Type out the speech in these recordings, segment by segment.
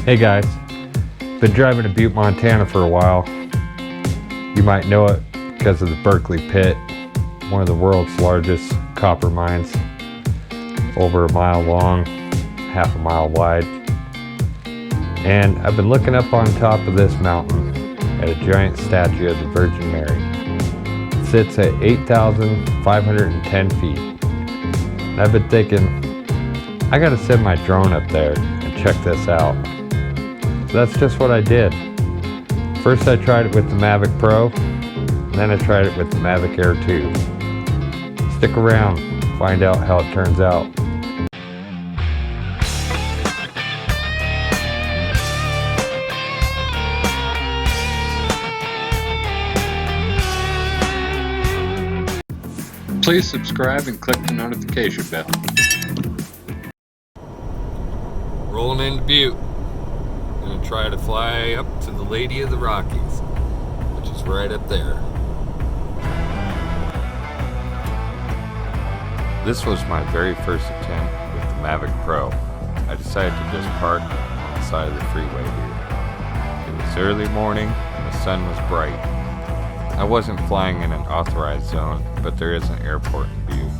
Hey guys, been driving to Butte, Montana for a while. You might know it because of the Berkeley Pit, one of the world's largest copper mines, over a mile long, half a mile wide. And I've been looking up on top of this mountain at a giant statue of the Virgin Mary. It sits at 8,510 feet. And I've been thinking, I gotta send my drone up there and check this out. So that's just what I did. First I tried it with the Mavic Pro, and then I tried it with the Mavic Air 2. Stick around, find out how it turns out. Please subscribe and click the notification bell. Rolling into Butte. Gonna try to fly up to the Lady of the Rockies, which is right up there. This was my very first attempt with the Mavic Pro. I decided to just park on the side of the freeway here. It was early morning and the sun was bright. I wasn't flying in an authorized zone, but there is an airport in Butte.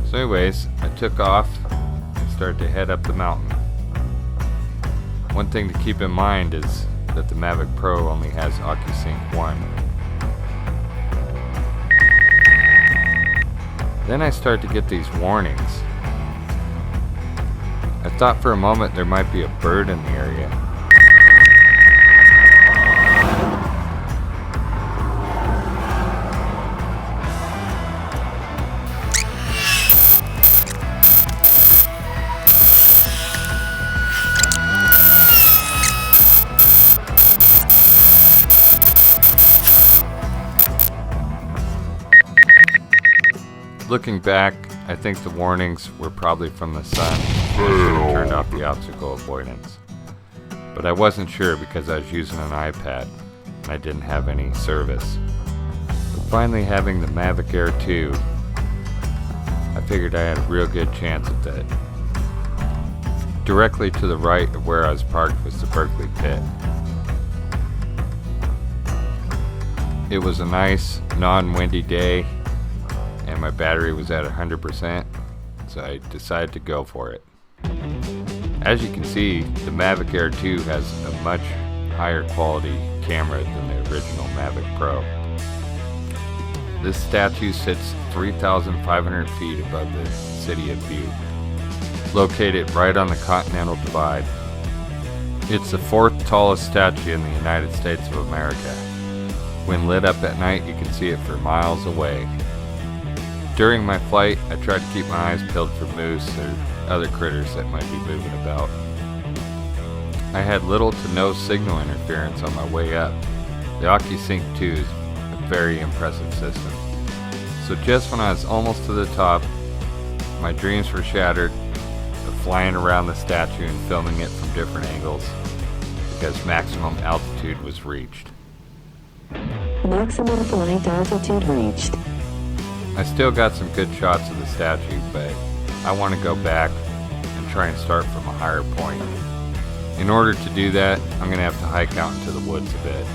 So anyways, I took off and started to head up the mountain. One thing to keep in mind is that the Mavic Pro only has Occusync 1. Then I start to get these warnings. I thought for a moment there might be a bird in the area. Looking back, I think the warnings were probably from the sun. I should have turned off the obstacle avoidance. But I wasn't sure because I was using an iPad and I didn't have any service. But finally having the Mavic Air 2, I figured I had a real good chance at that. Directly to the right of where I was parked was the Berkeley Pit. It was a nice, non-windy day, and my battery was at 100%, so I decided to go for it. As you can see, the Mavic Air 2 has a much higher quality camera than the original Mavic Pro. This statue sits 3,500 feet above the city of Butte, located right on the Continental Divide. It's the 4th tallest statue in the United States of America. When lit up at night, you can see it for miles away. During my flight, I tried to keep my eyes peeled for moose or other critters that might be moving about. I had little to no signal interference on my way up. The Occusync 2 is a very impressive system. So just when I was almost to the top, my dreams were shattered of flying around the statue and filming it from different angles because maximum altitude was reached. Maximum flight altitude reached. I still got some good shots of the statue, but I want to go back and try and start from a higher point. In order to do that, I'm going to have to hike out into the woods a bit.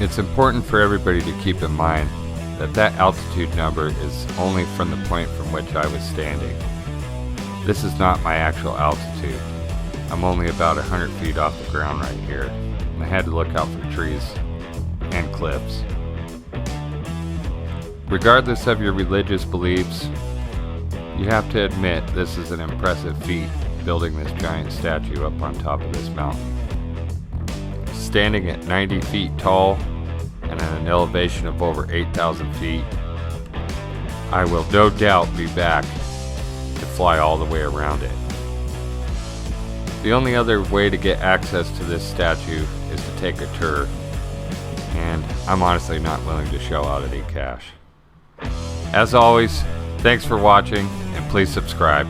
It's important for everybody to keep in mind that that altitude number is only from the point from which I was standing. This is not my actual altitude. I'm only about 100 feet off the ground right here, and I had to look out for trees and cliffs. Regardless of your religious beliefs, you have to admit this is an impressive feat, building this giant statue up on top of this mountain. Standing at 90 feet tall and at an elevation of over 8,000 feet, I will no doubt be back to fly all the way around it. The only other way to get access to this statue is to take a tour, and I'm honestly not willing to shell out any cash. As always, thanks for watching, and please subscribe.